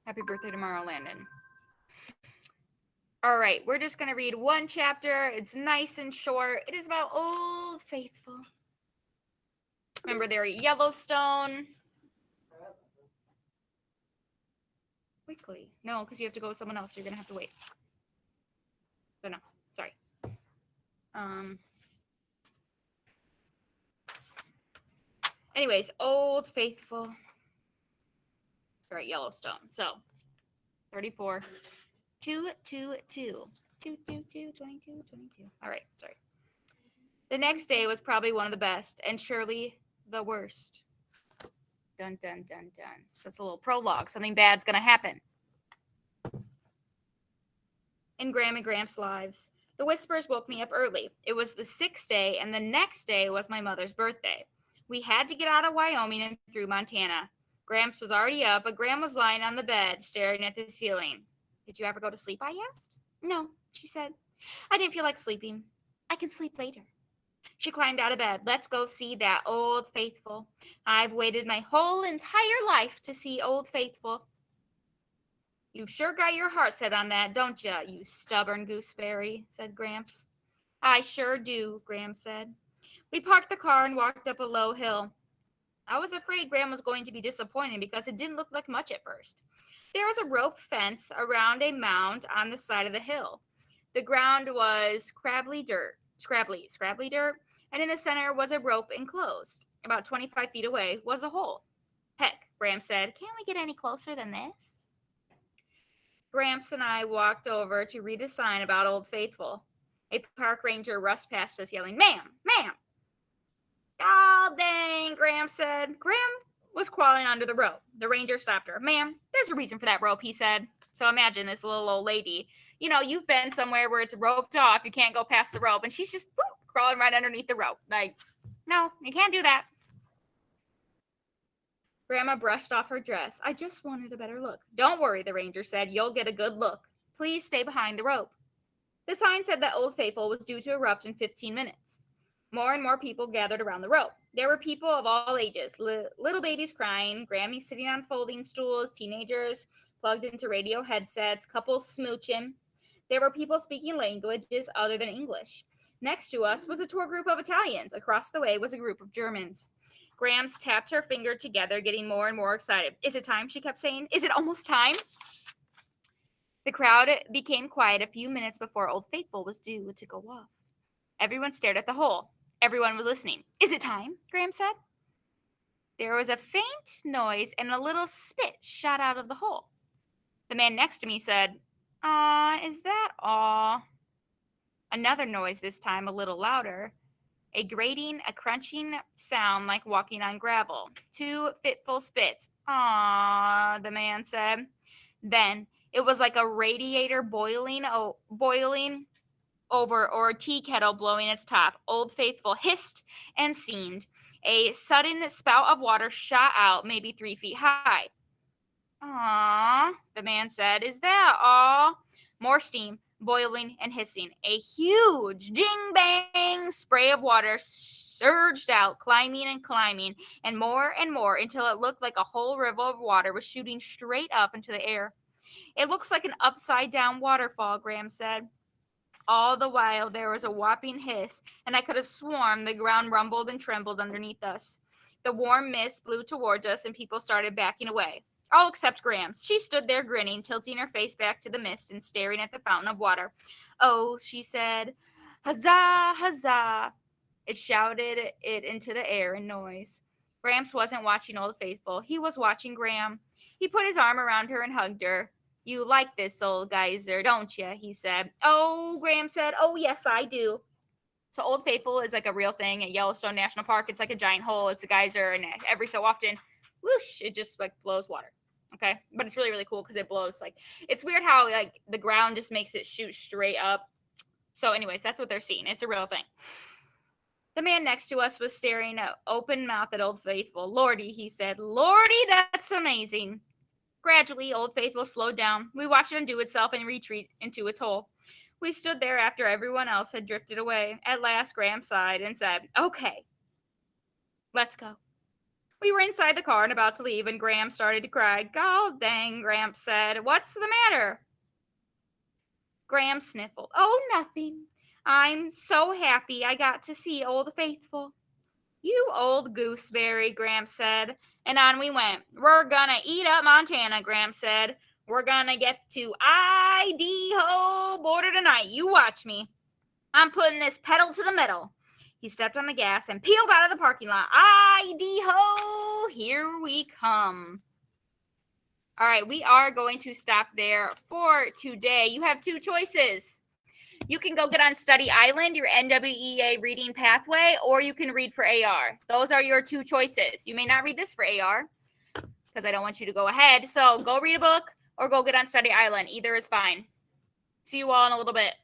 Happy birthday tomorrow, Landon. All right, we're just going to read one chapter. It's nice and short. It is about Old Faithful. Remember, they're at Yellowstone. Quickly. No, because you have to go with someone else. So you're going to have to wait. So no, sorry. Anyways, Old Faithful. They're at Yellowstone. So 34. 222. 222, 22, 22. All right, sorry. The next day was probably one of the best, and surely the worst. Dun, dun, dun, dun. So it's a little prologue. Something bad's going to happen. In Graham and Gramps' lives, the whispers woke me up early. It was the 6th day, and the next day was my mother's birthday. We had to get out of Wyoming and through Montana. Gramps was already up, but Graham was lying on the bed, staring at the ceiling. Did you ever go to sleep? I asked. No, she said. I didn't feel like sleeping. I can sleep later. She climbed out of bed. Let's go see that Old Faithful. I've waited my whole entire life to see Old Faithful. You've sure got your heart set on that, don't you, you stubborn gooseberry, said Gramps. I sure do, Graham said. We parked the car and walked up a low hill. I was afraid Graham was going to be disappointed because it didn't look like much at first. There was a rope fence around a mound on the side of the hill. The ground was scrabbly dirt, and in the center was a rope enclosed. About 25 feet away was a hole. Heck, Graham said, can't we get any closer than this? Gramps and I walked over to read a sign about Old Faithful. A park ranger rushed past us yelling, Ma'am, ma'am. Oh, dang, Gramps said. Graham was crawling under the rope. The ranger stopped her. Ma'am, there's a reason for that rope, he said. So imagine this little old lady. You know, you've been somewhere where it's roped off. You can't go past the rope. And she's just crawling right underneath the rope. Like, no, you can't do that. Grandma brushed off her dress. I just wanted a better look. Don't worry, the ranger said. You'll get a good look. Please stay behind the rope. The sign said that Old Faithful was due to erupt in 15 minutes. More and more people gathered around the rope. There were people of all ages, little babies crying, Grammys sitting on folding stools, teenagers plugged into radio headsets, couples smooching. There were people speaking languages other than English. Next to us was a tour group of Italians. Across the way was a group of Germans. Grams tapped her finger together, getting more and more excited. Is it time? She kept saying. Is it almost time? The crowd became quiet a few minutes before Old Faithful was due to go off. Everyone stared at the hole. Everyone was listening. Is it time? Graham said. There was a faint noise and a little spit shot out of the hole. The man next to me said, is that all? Another noise, this time a little louder. A grating, a crunching sound like walking on gravel. 2 fitful spits. Ah, the man said. Then it was like a radiator boiling over or a tea kettle blowing its top. Old Faithful hissed and seemed. A sudden spout of water shot out, maybe 3 feet high. Ah, the man said. Is that all? More steam, boiling and hissing. A huge ding-bang spray of water surged out, climbing and more until it looked like a whole river of water was shooting straight up into the air. It looks like an upside-down waterfall, Graham said. All the while there was a whopping hiss, and I could have sworn the ground rumbled and trembled underneath us. The warm mist blew towards us, and people started backing away. All except Grams. She stood there grinning, tilting her face back to the mist and staring at the fountain of water. Oh, she said, huzzah, huzzah. It shouted it into the air in noise. Gramps wasn't watching Old Faithful. He was watching Graham. He put his arm around her and hugged her. You like this old geyser, don't you? He said. Oh, Graham said. Oh, yes, I do. So Old Faithful is like a real thing at Yellowstone National Park. It's like a giant hole. It's a geyser, and every so often, whoosh, it just like blows water. Okay, but it's really, really cool because it blows like it's weird how like the ground just makes it shoot straight up. So, anyways, that's what they're seeing. It's a real thing. The man next to us was staring open mouthed at Old Faithful. Lordy, he said. Lordy, that's amazing. Gradually, Old Faithful slowed down. We watched it undo itself and retreat into its hole. We stood there after everyone else had drifted away. At last, Graham sighed and said, Okay, let's go. We were inside the car and about to leave, and Graham started to cry. God dang, Gramps said. What's the matter? Graham sniffled. Oh, nothing. I'm so happy I got to see Old Faithful. You old gooseberry, Gramps said. And on we went. We're gonna eat up Montana, Gramps said. We're gonna get to Idaho border tonight. You watch me. I'm putting this pedal to the metal. He stepped on the gas and peeled out of the parking lot. Idaho, here we come. All right, we are going to stop there for today. You have two choices. You can go get on Study Island, your NWEA reading pathway, or you can read for AR. Those are your two choices. You may not read this for AR because I don't want you to go ahead. So go read a book or go get on Study Island. Either is fine. See you all in a little bit.